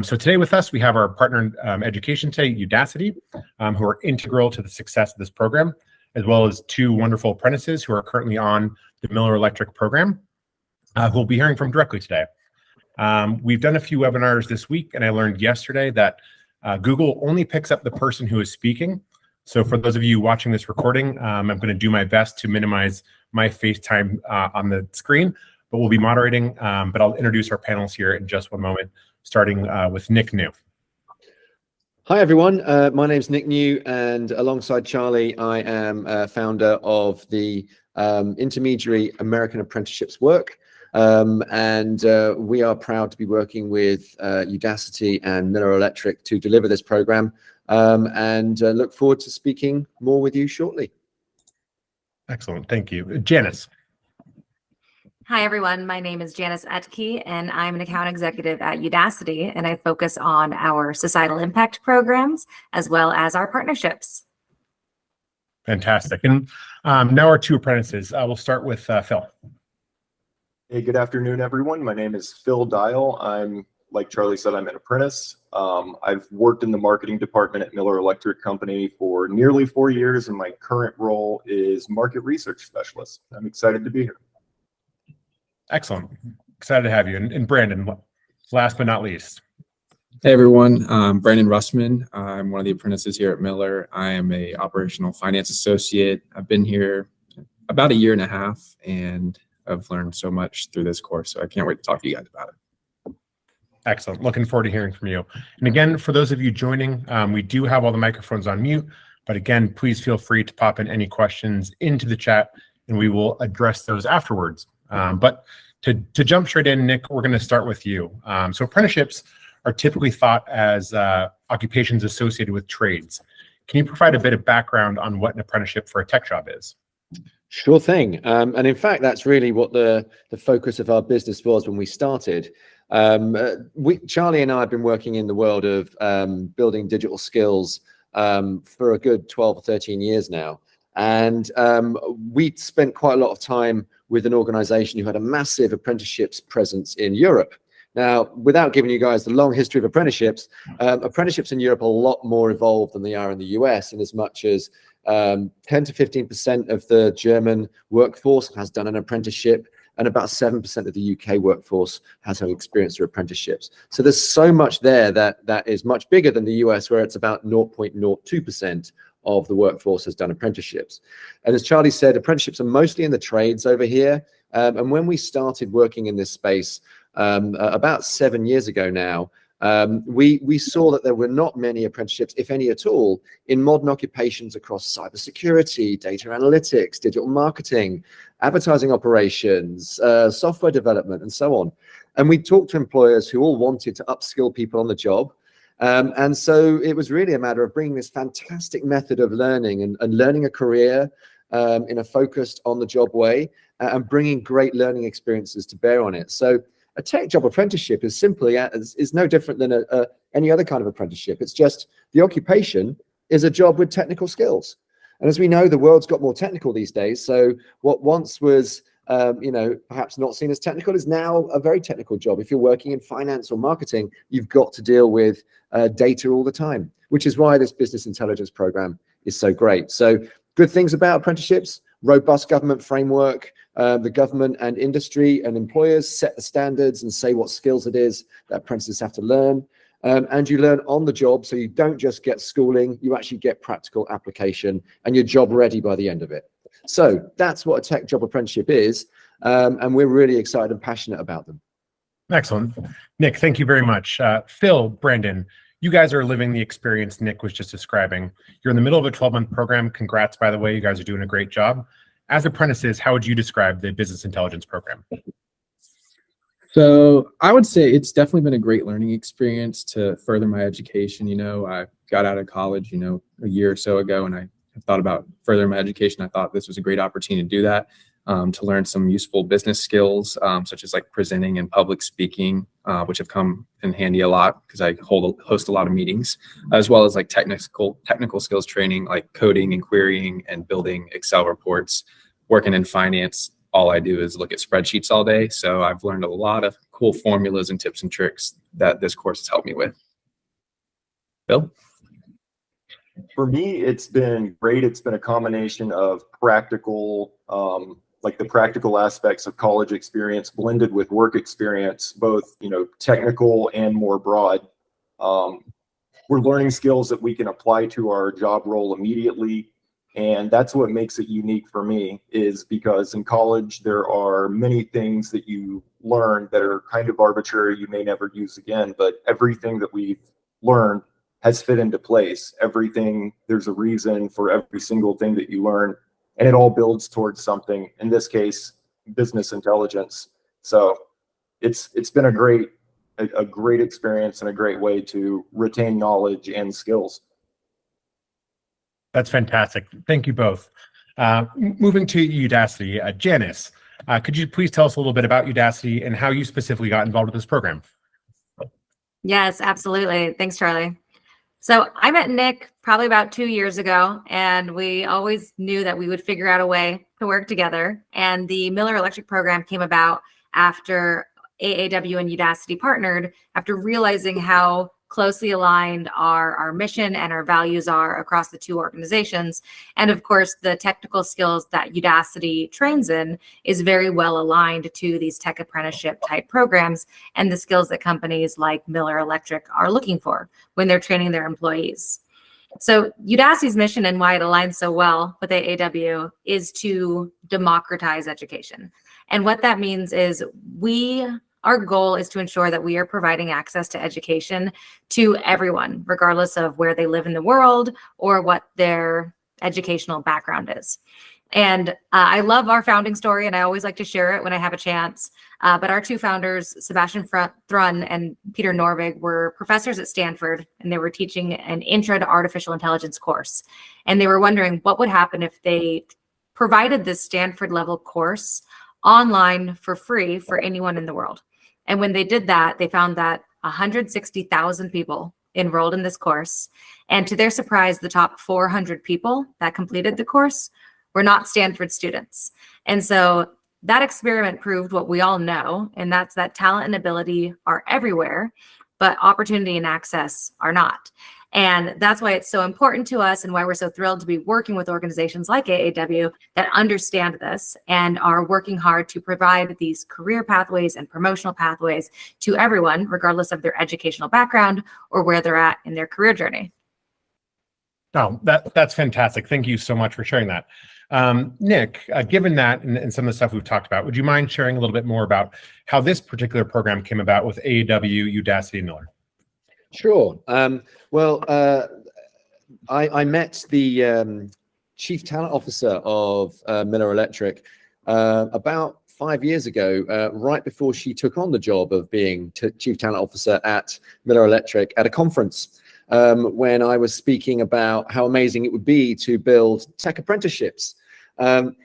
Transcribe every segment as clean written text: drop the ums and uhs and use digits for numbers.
So today with us, we have our partner education today, Udacity, who are integral to the success of this program, as well as two wonderful apprentices who are currently on the Miller Electric program, who we'll be hearing from directly today. We've done a few webinars this week, and I learned yesterday that Google only picks up the person who is speaking. So for those of you watching this recording, I'm going to do my best to minimize my FaceTime on the screen, but we'll be moderating, but I'll introduce our panels here in just one moment, starting with Nick New. Hi everyone, my name's Nick New, and alongside Charlie, I am founder of the intermediary American Apprenticeships work. We are proud to be working with Udacity and Miller Electric to deliver this program, and look forward to speaking more with you shortly. Excellent, thank you. Janice. Hi everyone, my name is Janice Etke, and I'm an account executive at Udacity, and I focus on our societal impact programs as well as our partnerships. Fantastic. And now our two apprentices. We'll start with Phil. Hey, good afternoon, everyone. My name is Phil Dial. I'm, like Charlie said, I'm an apprentice. I've worked in the marketing department at Miller Electric Company for nearly 4 years, and my current role is market research specialist. I'm excited to be here. Excellent. Excited to have you. And Brandon, last but not least. Hey everyone, Brandon Russman. I'm one of the apprentices here at Miller. I am a operational finance associate. I've been here about 1.5 years, and I've learned so much through this course, so I can't wait to talk to you guys about it. Excellent. Looking forward to hearing from you. And again, for those of you joining, we do have all the microphones on mute, but again, please feel free to pop in any questions into the chat, and we will address those afterwards. But to jump straight in, Nick, we're going to start with you. So apprenticeships are typically thought as occupations associated with trades. Can you provide a bit of background on what an apprenticeship for a tech job is? Sure thing. And in fact, that's really what the focus of our business was when we started. Charlie and I have been working in the world of building digital skills for a good 12 or 13 years now. And we spent quite a lot of time with an organization who had a massive apprenticeships presence in Europe. Now, without giving you guys the long history of apprenticeships, apprenticeships in Europe are a lot more evolved than they are in the US, in as much as 10 to 15% of the German workforce has done an apprenticeship, and about 7% of the UK workforce has had experience through apprenticeships. So there's so much there that is much bigger than the US, where it's about 0.02% of the workforce has done apprenticeships. And as Charlie said, apprenticeships are mostly in the trades over here. And when we started working in this space about 7 years ago now, we saw that there were not many apprenticeships, if any at all, in modern occupations across cybersecurity, data analytics, digital marketing, advertising operations, software development, and so on. And we talked to employers who all wanted to upskill people on the job. And so it was really a matter of bringing this fantastic method of learning and learning a career in a focused on the job way, and bringing great learning experiences to bear on it. So a tech job apprenticeship is simply is no different than any other kind of apprenticeship. It's just the occupation is a job with technical skills. And as we know, the world's got more technical these days. So what once was perhaps not seen as technical is now a very technical job. If you're working in finance or marketing, you've got to deal with data all the time, which is why this business intelligence program is so great. So good things about apprenticeships: robust government framework. The government and industry and employers set the standards and say what skills it is that apprentices have to learn. And you learn on the job, so you don't just get schooling, you actually get practical application, and you're job ready by the end of it. So that's what a tech job apprenticeship is, and we're really excited and passionate about them. Excellent. Nick, thank you very much. Phil, Brandon, you guys are living the experience Nick was just describing. You're in the middle of a 12-month program. Congrats, by the way. You guys are doing a great job. As apprentices, how would you describe the business intelligence program? So I would say it's definitely been a great learning experience to further my education. I got out of college, a year or so ago, and I thought about furthering my education. I thought this was a great opportunity to do that, to learn some useful business skills, such as like presenting and public speaking, which have come in handy a lot because I host a lot of meetings, as well as like technical skills training, like coding and querying and building Excel reports. Working in finance, all I do is look at spreadsheets all day. So I've learned a lot of cool formulas and tips and tricks that this course has helped me with. Bill? For me, it's been great. It's been a combination of practical, like the practical aspects of college experience blended with work experience, both, technical and more broad. We're learning skills that we can apply to our job role immediately. And that's what makes it unique for me, is because in college, there are many things that you learn that are kind of arbitrary, you may never use again, but everything that we've learned has fit into place. Everything, there's a reason for every single thing that you learn, and it all builds towards something, in this case, business intelligence. So it's been a great experience and a great way to retain knowledge and skills. That's fantastic. Thank you both. Moving to Udacity, Janice, could you please tell us a little bit about Udacity and how you specifically got involved with this program? Yes, absolutely. Thanks, Charlie. So I met Nick probably about 2 years ago, and we always knew that we would figure out a way to work together. And the Miller Electric program came about after AAW and Udacity partnered, after realizing how closely aligned our mission and our values are across the two organizations. And of course, the technical skills that Udacity trains in is very well aligned to these tech apprenticeship type programs and the skills that companies like Miller Electric are looking for when they're training their employees. So Udacity's mission and why it aligns so well with AAW is to democratize education. And what that means is our goal is to ensure that we are providing access to education to everyone, regardless of where they live in the world or what their educational background is. And I love our founding story, and I always like to share it when I have a chance. But our two founders, Sebastian Thrun and Peter Norvig, were professors at Stanford, and they were teaching an Intro to Artificial Intelligence course. And they were wondering what would happen if they provided this Stanford level course online for free for anyone in the world. And when they did that, they found that 160,000 people enrolled in this course. And to their surprise, the top 400 people that completed the course were not Stanford students. And so that experiment proved what we all know, and that's that talent and ability are everywhere, but opportunity and access are not. And that's why it's so important to us and why we're so thrilled to be working with organizations like AAW that understand this and are working hard to provide these career pathways and promotional pathways to everyone, regardless of their educational background or where they're at in their career journey. Oh, that's fantastic. Thank you so much for sharing that. Nick, given that and some of the stuff we've talked about, would you mind sharing a little bit more about how this particular program came about with AAW, Udacity, and Miller? Sure. I met the chief talent officer of Miller Electric about 5 years ago, right before she took on the job of being chief talent officer at Miller Electric at a conference when I was speaking about how amazing it would be to build tech apprenticeships.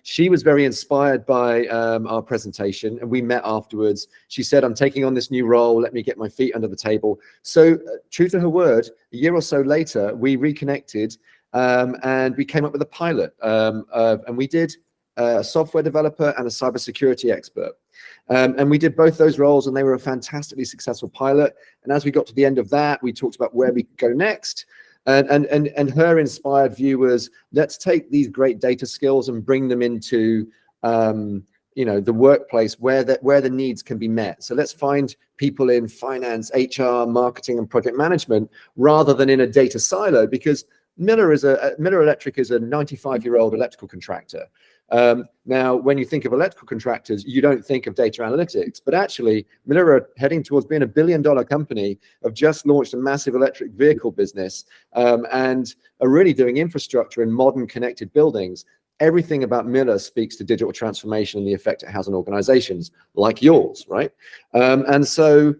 She was very inspired by our presentation, and we met afterwards. She said, "I'm taking on this new role. Let me get my feet under the table." So true to her word, a year or so later, we reconnected and we came up with a pilot. And we did a software developer and a cybersecurity expert. And we did both those roles, and they were a fantastically successful pilot. And as we got to the end of that, we talked about where we could go next. And her inspired view was, let's take these great data skills and bring them into the workplace where the needs can be met. So let's find people in finance, HR, marketing, and project management rather than in a data silo, because Miller Electric is a 95-year-old electrical contractor. Now, when you think of electrical contractors, you don't think of data analytics, but actually Miller are heading towards being $1 billion company, have just launched a massive electric vehicle business, and are really doing infrastructure in modern connected buildings. Everything about Miller speaks to digital transformation and the effect it has on organizations like yours, right? And so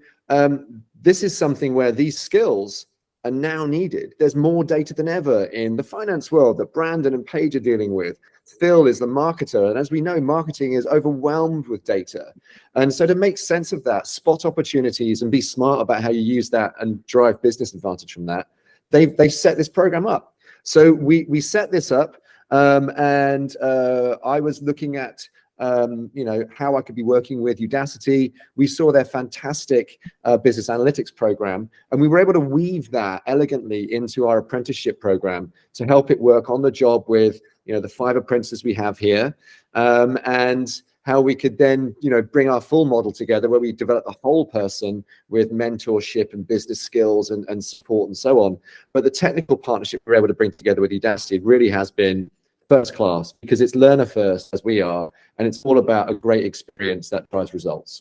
this is something where these skills are now needed. There's more data than ever in the finance world that Brandon and Paige are dealing with. Phil is the marketer, and as we know, marketing is overwhelmed with data. And so to make sense of that, spot opportunities and be smart about how you use that and drive business advantage from that, they've set this program up. So we set this up, and I was looking at how I could be working with Udacity. We saw their fantastic business analytics program, and we were able to weave that elegantly into our apprenticeship program to help it work on the job with, the 5 apprentices we have here, and how we could then, bring our full model together where we develop the whole person with mentorship and business skills and support and so on. But the technical partnership we're able to bring together with Udacity really has been first class, because it's learner first, as we are, and it's all about a great experience that drives results.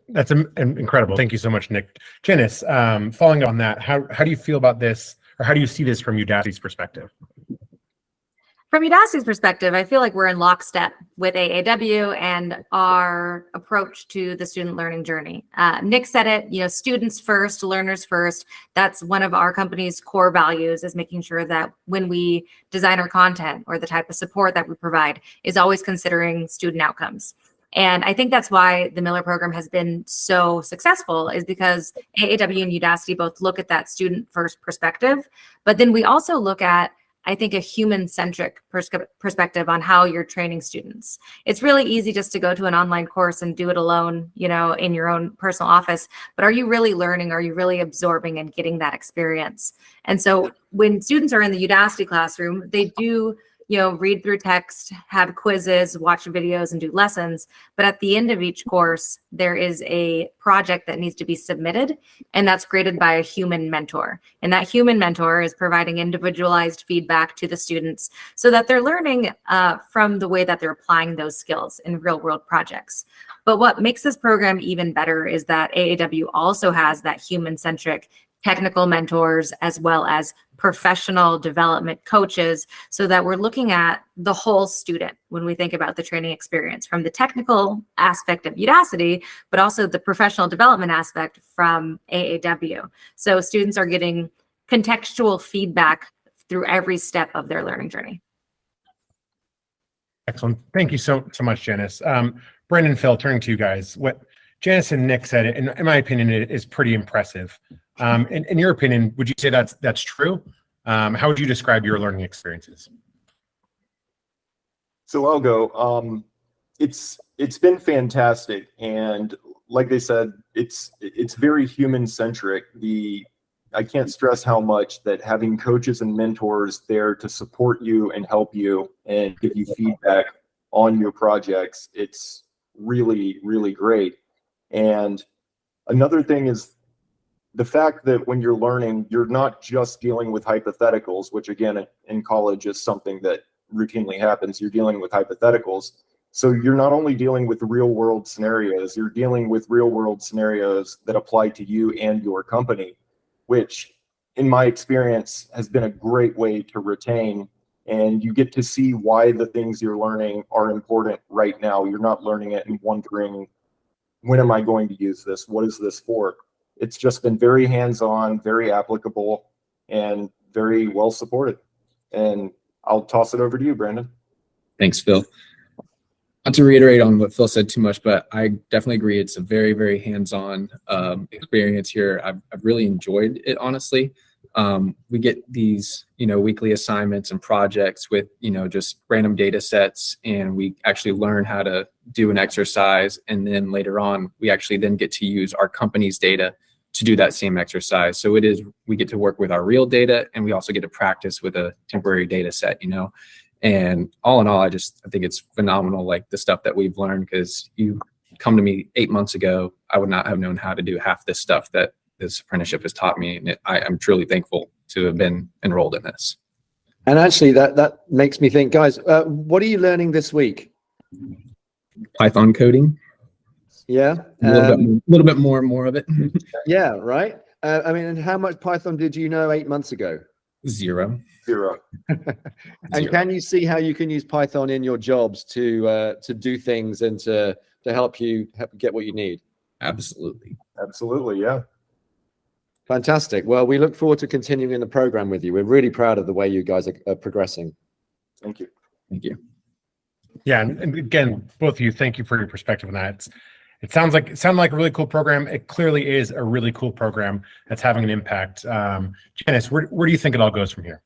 That's incredible. Thank you so much, Nick. Janice, following on that, how do you feel about this, or how do you see this from Udacity's perspective? From Udacity's perspective, I feel like we're in lockstep with AAW and our approach to the student learning journey. Nick said it, students first, learners first. That's one of our company's core values, is making sure that when we design our content or the type of support that we provide is always considering student outcomes. And I think that's why the Miller program has been so successful, is because AAW and Udacity both look at that student first perspective, but then we also look at, I think, a human-centric perspective on how you're training students. It's really easy just to go to an online course and do it alone, in your own personal office. But are you really learning? Are you really absorbing and getting that experience? And so when students are in the Udacity classroom, they do, read through text, have quizzes, watch videos, and do lessons. But at the end of each course, there is a project that needs to be submitted, and that's graded by a human mentor. And that human mentor is providing individualized feedback to the students so that they're learning from the way that they're applying those skills in real-world projects. But what makes this program even better is that AAW also has that human-centric technical mentors as well as professional development coaches, so that we're looking at the whole student when we think about the training experience, from the technical aspect of Udacity, but also the professional development aspect from AAW. So students are getting contextual feedback through every step of their learning journey. Excellent. Thank you so much, Janice. Brandon, Phil, turning to you guys. What Janice and Nick said, in my opinion, it is pretty impressive. In your opinion, would you say that's true? How would you describe your learning experiences? So I'll go. It's been fantastic, and like they said, it's very human centric. I can't stress how much that having coaches and mentors there to support you and help you and give you feedback on your projects, it's really, really great. And another thing is the fact that when you're learning, you're not just dealing with hypotheticals, which again in college is something that routinely happens. You're dealing with hypotheticals. So you're not only dealing with real world scenarios, you're dealing with real world scenarios that apply to you and your company, which in my experience has been a great way to retain. And you get to see why the things you're learning are important right now. You're not learning it and wondering, when am I going to use this? What is this for? It's just been very hands-on, very applicable, and very well supported. And I'll toss it over to you, Brandon. Thanks, Phil. Not to reiterate on what Phil said too much, but I definitely agree. It's a very, very hands-on experience here. I've really enjoyed it, honestly. We get these, weekly assignments and projects with, just random data sets, and we actually learn how to do an exercise. And then later on, we actually then get to use our company's data to do that same exercise. So we get to work with our real data, and we also get to practice with a temporary data set, and all in all, I think it's phenomenal, like the stuff that we've learned, because you come to me 8 months ago, I would not have known how to do half this stuff that this apprenticeship has taught me. And I'm truly thankful to have been enrolled in this. And actually that makes me think, guys, what are you learning this week? Python coding. Yeah. A little bit more and more of it. Yeah, right. And how much Python did you know 8 months ago? Zero. And can you see how you can use Python in your jobs to do things and to help you get what you need? Absolutely. Yeah. Fantastic. Well, we look forward to continuing the program with you. We're really proud of the way you guys are progressing. Thank you. Thank you. Yeah, and again, both of you, thank you for your perspective on that. It sounded like a really cool program. It clearly is a really cool program that's having an impact. Janice, where do you think it all goes from here?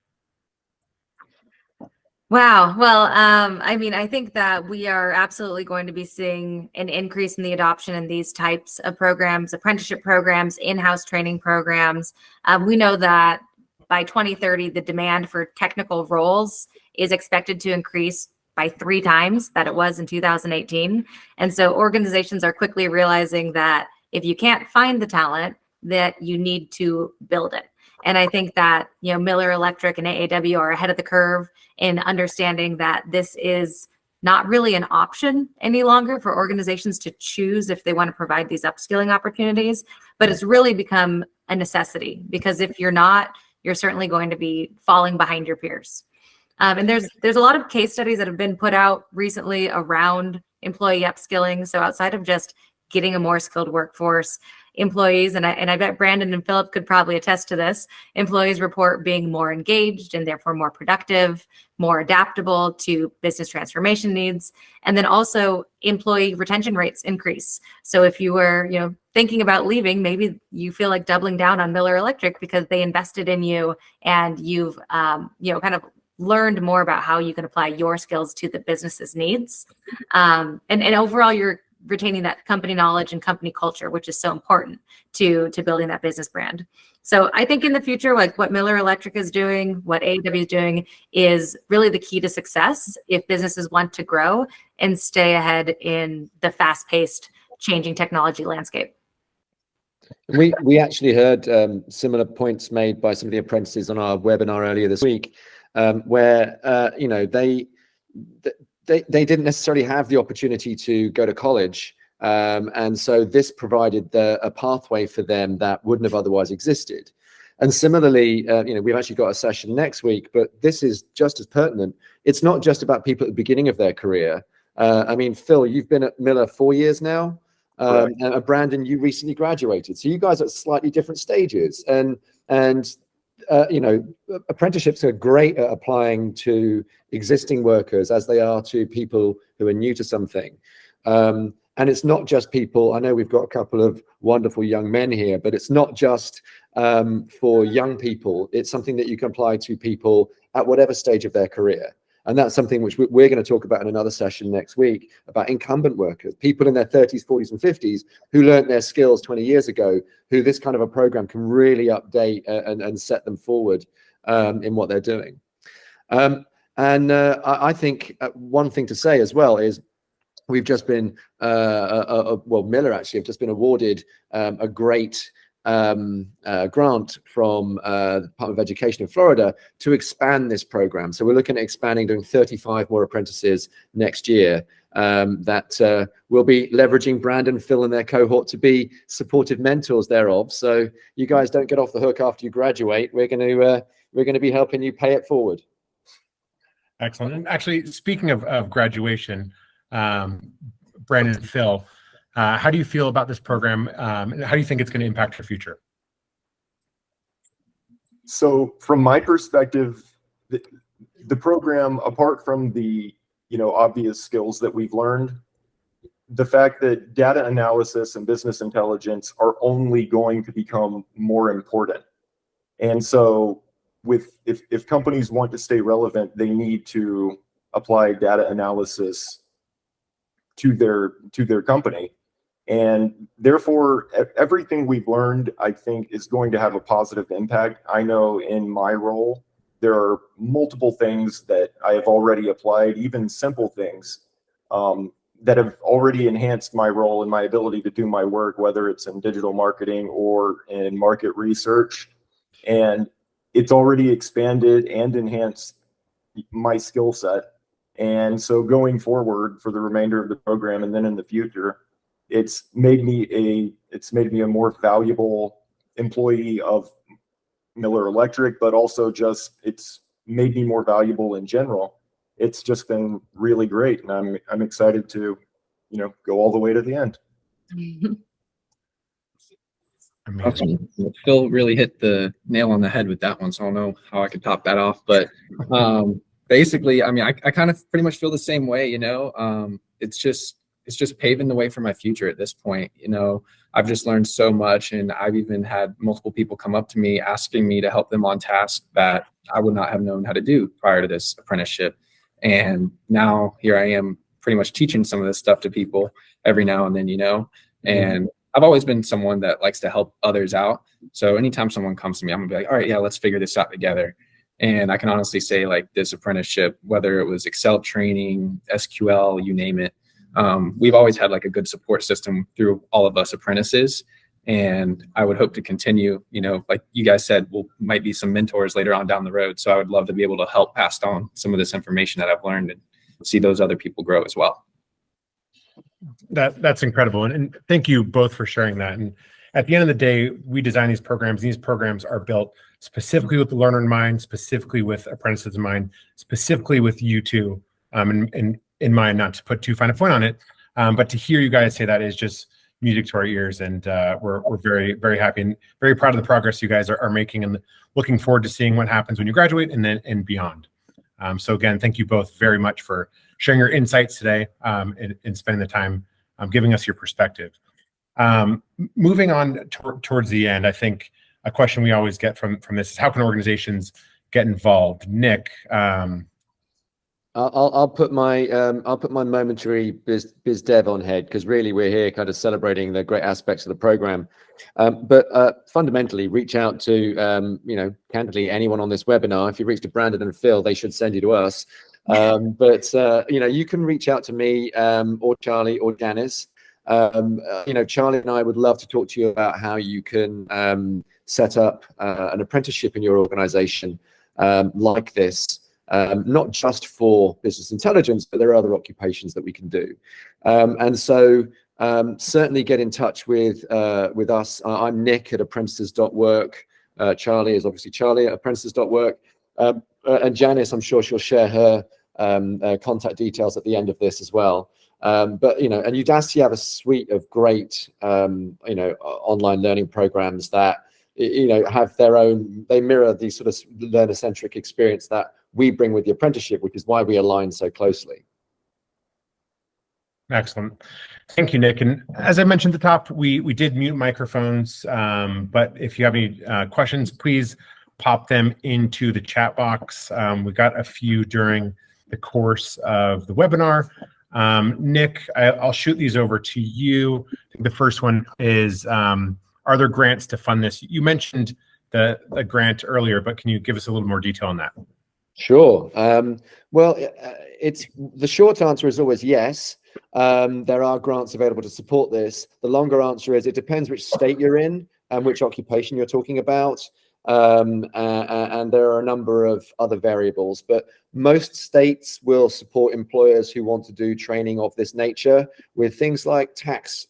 Wow. Well, I mean, I think that we are absolutely going to be seeing an increase in the adoption in these types of programs, apprenticeship programs, in-house training programs. We know that by 2030, the demand for technical roles is expected to increase by 3 times that it was in 2018. And so organizations are quickly realizing that if you can't find the talent, that you need to build it. And I think that, you know, Miller Electric and AAW are ahead of the curve in understanding that this is not really an option any longer for organizations to choose if they want to provide these upskilling opportunities, but it's really become a necessity, because if you're not, you're certainly going to be falling behind your peers. And there's a lot of case studies that have been put out recently around employee upskilling. So outside of just getting a more skilled workforce, employees, and I bet Brandon and Philip could probably attest to this, employees report being more engaged and therefore more productive, more adaptable to business transformation needs. And then also employee retention rates increase. So if you were, you know, thinking about leaving, maybe you feel like doubling down on Miller Electric because they invested in you and you've, you know, kind of learned more about how you can apply your skills to the business's needs. And overall, you're retaining that company knowledge and company culture, which is so important to building that business brand. So I think in the future, like what Miller Electric is doing, what AAW is doing, is really the key to success if businesses want to grow and stay ahead in the fast-paced changing technology landscape. We actually heard similar points made by some of the apprentices on our webinar earlier this week, where you know, they didn't necessarily have the opportunity to go to college, and so this provided a pathway for them that wouldn't have otherwise existed. And similarly, you know, we've actually got a session next week, but this is just as pertinent. It's not just about people at the beginning of their career. I mean, Phil, you've been at Miller 4 years now. And Brandon, you recently graduated, so you guys are at slightly different stages. And you know, apprenticeships are great at applying to existing workers as they are to people who are new to something. And it's not just people. I know we've got a couple of wonderful young men here, but it's not just for young people. It's something that you can apply to people at whatever stage of their career. And that's something which we're going to talk about in another session next week, about incumbent workers, people in their 30s, 40s, and 50s who learned their skills 20 years ago, who this kind of a program can really update and set them forward in what they're doing. I think one thing to say as well is we've just been, well, Miller actually have just been awarded a great grant from the Department of Education in Florida to expand this program. So we're looking at expanding, doing 35 more apprentices next year that will be leveraging Brandon, Phil, and their cohort to be supportive mentors thereof. So you guys don't get off the hook after you graduate. We're going to be helping you pay it forward. Excellent. And actually, speaking of graduation, Brandon and Phil, how do you feel about this program? And how do you think it's going to impact your future? So from my perspective, the program, apart from the, you know, obvious skills that we've learned, the fact that data analysis and business intelligence are only going to become more important. And so if companies want to stay relevant, they need to apply data analysis to their company. And therefore, everything we've learned, I think, is going to have a positive impact. I know in my role, there are multiple things that I have already applied, even simple things that have already enhanced my role and my ability to do my work, whether it's in digital marketing or in market research. And it's already expanded and enhanced my skill set. And so going forward for the remainder of the program and then in the future, it's made me a more valuable employee of Miller Electric, but also just it's made me more valuable in general. It's just been really great, and I'm excited to, you know, go all the way to the end. Awesome. Phil really hit the nail on the head with that one, so I don't know how I could top that off. But basically, I mean, I kind of pretty much feel the same way. You know, it's just paving the way for my future at this point. You know, I've just learned so much, and I've even had multiple people come up to me asking me to help them on tasks that I would not have known how to do prior to this apprenticeship. And now here I am pretty much teaching some of this stuff to people every now and then, and I've always been someone that likes to help others out. So anytime someone comes to me, I'm gonna be like, all right, yeah, let's figure this out together. And I can honestly say, like, this apprenticeship, whether it was Excel training, SQL, you name it, we've always had like a good support system through all of us apprentices. And I would hope to continue, like you guys said, might be some mentors later on down the road. So I would love to be able to help pass on some of this information that I've learned and see those other people grow as well. That's incredible. And thank you both for sharing that. And at the end of the day, we design these programs. These programs are built specifically with the learner in mind, specifically with apprentices in mind, specifically with you two in mind, not to put too fine a point on it. But to hear you guys say that is just music to our ears. And we're very, very happy and very proud of the progress you guys are making, and looking forward to seeing what happens when you graduate and beyond. So again, thank you both very much for sharing your insights today and spending the time giving us your perspective. Moving on towards the end, I think a question we always get from this is, how can organizations get involved? Nick, I'll put my momentary biz dev on head, because really we're here kind of celebrating the great aspects of the program. But fundamentally, reach out to candidly anyone on this webinar. If you reach to Brandon and Phil, they should send you to us. But you can reach out to me or Charlie or Janice. Charlie and I would love to talk to you about how you can set up an apprenticeship in your organization like this. Not just for business intelligence, but there are other occupations that we can do. And so certainly get in touch with us. I'm Nick at apprentices.work. Charlie is obviously Charlie at apprentices.work. And Janice, I'm sure she'll share her contact details at the end of this as well. But and Udacity have a suite of great online learning programs that have their own. They mirror the sort of learner-centric experience that we bring with the apprenticeship, which is why we align so closely. Excellent. Thank you, Nick. And as I mentioned at the top, we did mute microphones, but if you have any questions, please pop them into the chat box. We got a few during the course of the webinar. Nick, I'll shoot these over to you. I think the first one is, are there grants to fund this? You mentioned the grant earlier, but can you give us a little more detail on that? Sure. Well, it's the short answer is always yes. There are grants available to support this. The longer answer is it depends which state you're in and which occupation you're talking about. And there are a number of other variables, but most states will support employers who want to do training of this nature with things like tax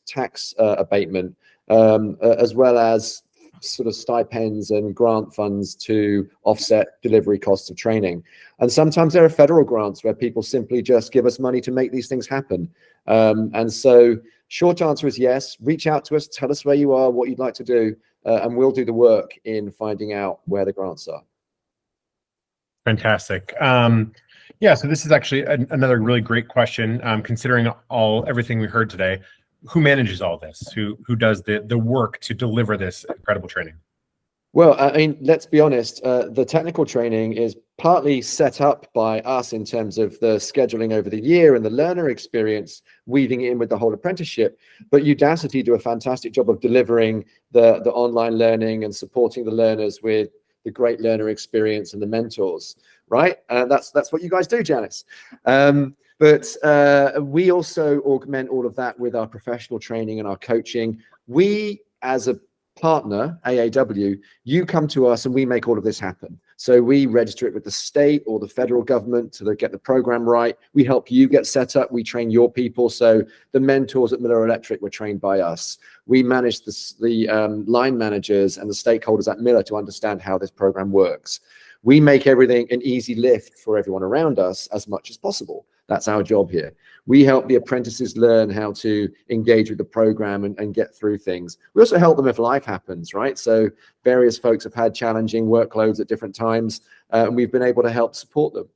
abatement, as well as sort of stipends and grant funds to offset delivery costs of training. And sometimes there are federal grants where people simply just give us money to make these things happen. And so short answer is yes. Reach out to us, tell us where you are, what you'd like to do, and we'll do the work in finding out where the grants are. Fantastic. Yeah, so this is actually another really great question. Considering everything we heard today, who manages all this? Who does the work to deliver this incredible training? Well, I mean, let's be honest. The technical training is partly set up by us in terms of the scheduling over the year and the learner experience, weaving it in with the whole apprenticeship. But Udacity do a fantastic job of delivering the online learning and supporting the learners with the great learner experience and the mentors, right? That's what you guys do, Janice. But we also augment all of that with our professional training and our coaching. We, as a partner, AAW, you come to us and we make all of this happen. So we register it with the state or the federal government to get the program right. We help you get set up. We train your people. So the mentors at Miller Electric were trained by us. We manage the line managers and the stakeholders at Miller to understand how this program works. We make everything an easy lift for everyone around us as much as possible. That's our job here. We help the apprentices learn how to engage with the program and get through things. We also help them if life happens, right? So various folks have had challenging workloads at different times, and we've been able to help support them.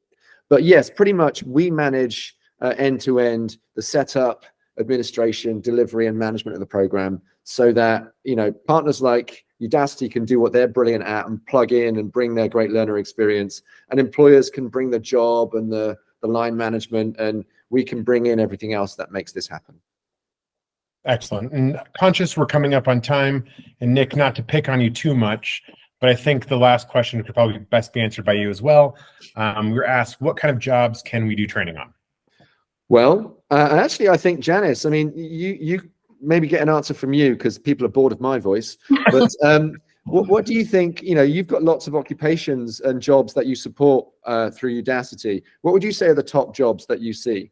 But yes, pretty much we manage end-to-end the setup, administration, delivery, and management of the program, so that partners like Udacity can do what they're brilliant at and plug in and bring their great learner experience, and employers can bring the job and the the line management, and we can bring in everything else that makes this happen. Excellent. And conscious we're coming up on time, and Nick, not to pick on you too much, but I think the last question could probably best be answered by you as well. We were asked, what kind of jobs can we do training on? Well, actually, I think Janice, I mean, you maybe get an answer from you because people are bored of my voice, but what do you think? You know, you've got lots of occupations and jobs that you support through Udacity. What would you say are the top jobs that you see?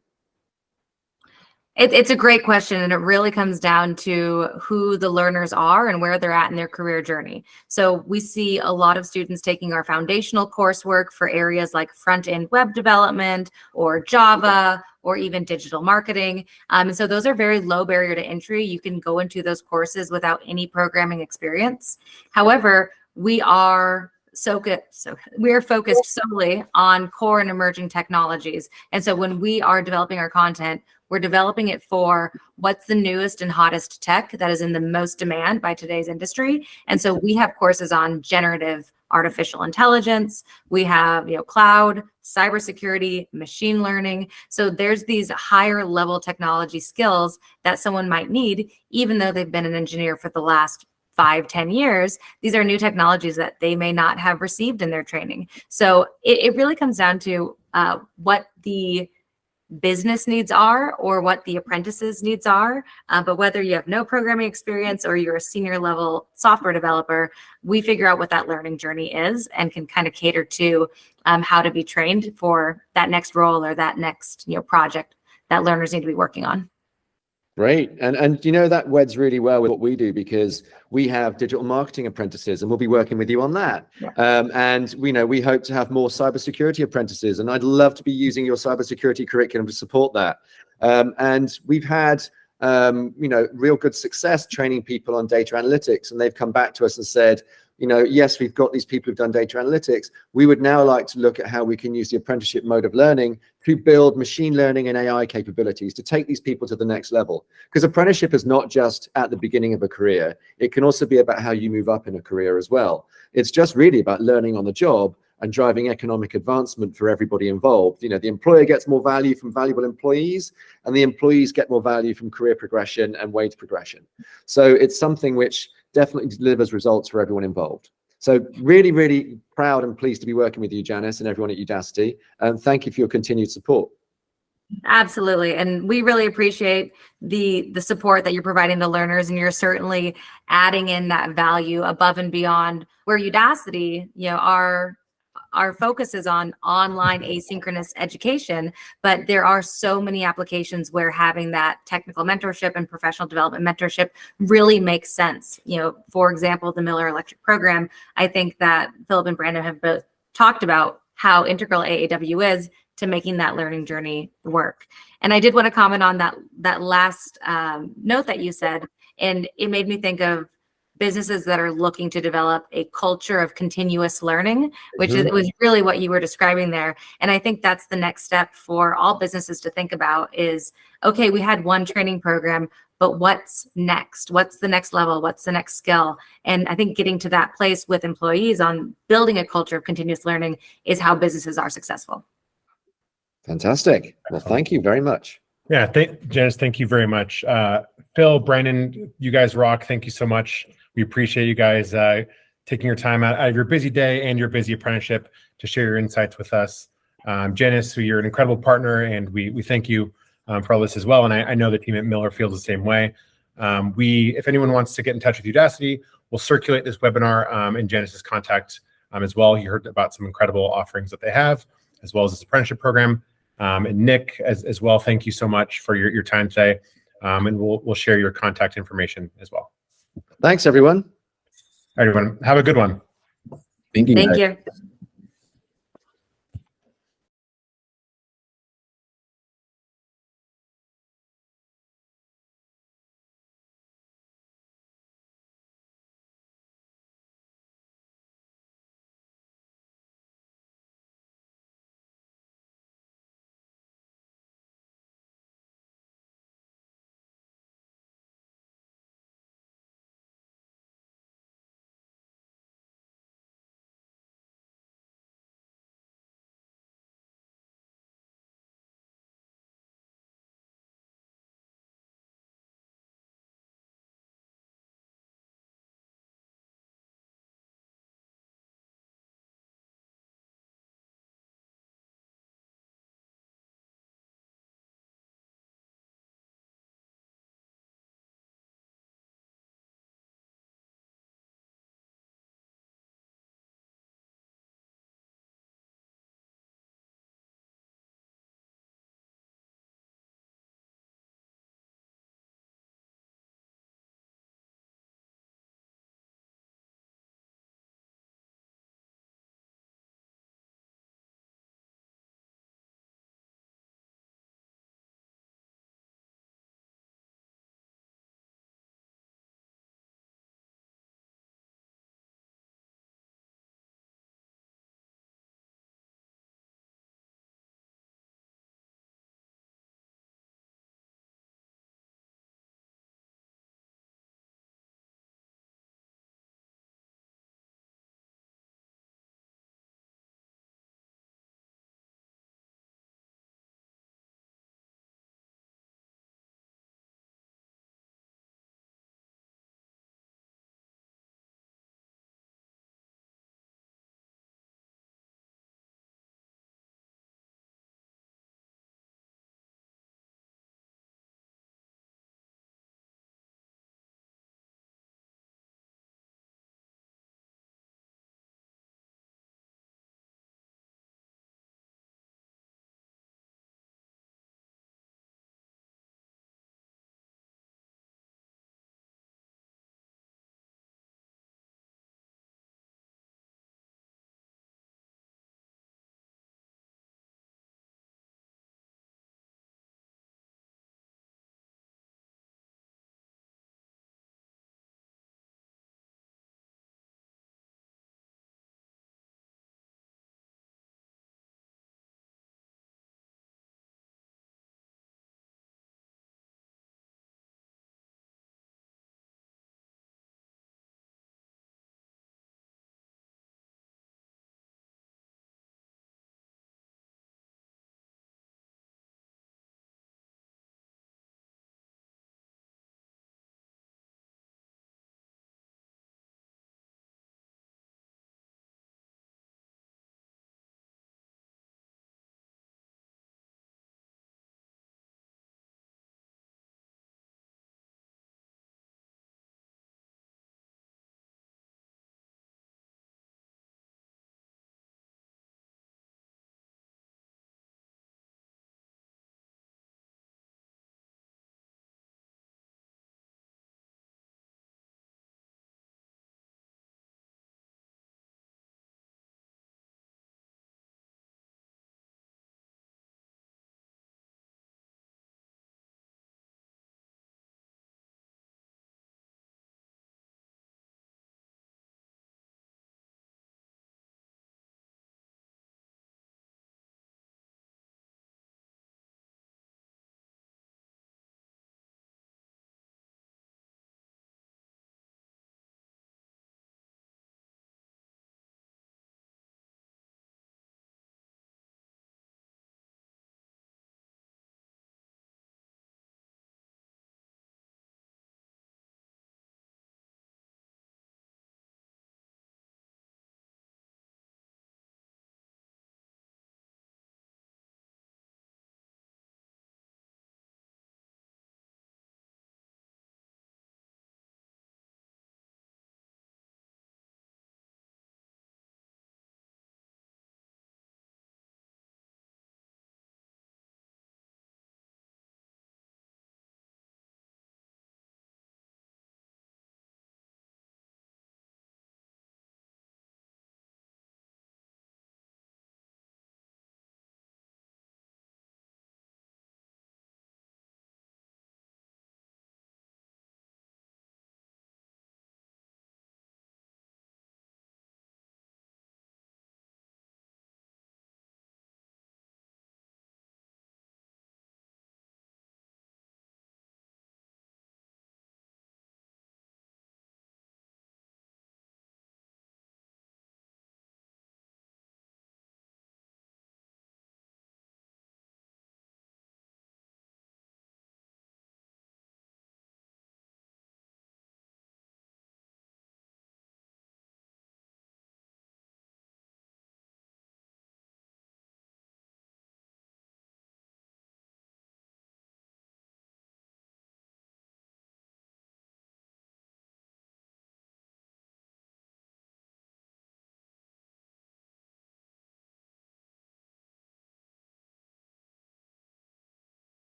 It's a great question, and it really comes down to who the learners are and where they're at in their career journey. So we see a lot of students taking our foundational coursework for areas like front-end web development or Java or even digital marketing. And so those are very low barrier to entry. You can go into those courses without any programming experience. However, we are focused solely on core and emerging technologies. And so when we are developing our content, we're developing it for what's the newest and hottest tech that is in the most demand by today's industry. And so we have courses on generative artificial intelligence. We have, cloud, cybersecurity, machine learning. So there's these higher level technology skills that someone might need, even though they've been an engineer for the last 5-10 years. These are new technologies that they may not have received in their training. So it really comes down to what the business needs are or what the apprentices needs are. But whether you have no programming experience or you're a senior level software developer, we figure out what that learning journey is and can kind of cater to how to be trained for that next role or that next project that learners need to be working on. Great. And that weds really well with what we do, because we have digital marketing apprentices and we'll be working with you on that. Yeah. And we hope to have more cybersecurity apprentices, and I'd love to be using your cybersecurity curriculum to support that. And we've had real good success training people on data analytics, and they've come back to us and said, yes, we've got these people who've done data analytics. We would now like to look at how we can use the apprenticeship mode of learning to build machine learning and AI capabilities to take these people to the next level. Because apprenticeship is not just at the beginning of a career. It can also be about how you move up in a career as well. It's just really about learning on the job and driving economic advancement for everybody involved. The employer gets more value from valuable employees, and the employees get more value from career progression and wage progression. So it's something which definitely delivers results for everyone involved. So really, really proud and pleased to be working with you, Janice, and everyone at Udacity. And thank you for your continued support. Absolutely. And we really appreciate the support that you're providing to learners, and you're certainly adding in that value above and beyond where Udacity, our focus is on online asynchronous education, but there are so many applications where having that technical mentorship and professional development mentorship really makes sense. For example, the Miller Electric program, I think that Philip and Brandon have both talked about how integral AAW is to making that learning journey work. And I did want to comment on that last note that you said, and it made me think of businesses that are looking to develop a culture of continuous learning, which was really what you were describing there. And I think that's the next step for all businesses to think about is, okay, we had one training program, but what's next? What's the next level? What's the next skill? And I think getting to that place with employees on building a culture of continuous learning is how businesses are successful. Fantastic. Well, thank you very much. Yeah, Janice, thank you very much. Phil, Brandon, you guys rock. Thank you so much. We appreciate you guys taking your time out of your busy day and your busy apprenticeship to share your insights with us. Janice, you're an incredible partner, and we thank you for all this as well. And I know the team at Miller feels the same way. If anyone wants to get in touch with Udacity, we'll circulate this webinar and Janice's contact as well. You heard about some incredible offerings that they have, as well as this apprenticeship program. And Nick, as well, thank you so much for your time today. And we'll share your contact information as well. Thanks, everyone. Everyone, have a good one. Thank you. Thank you.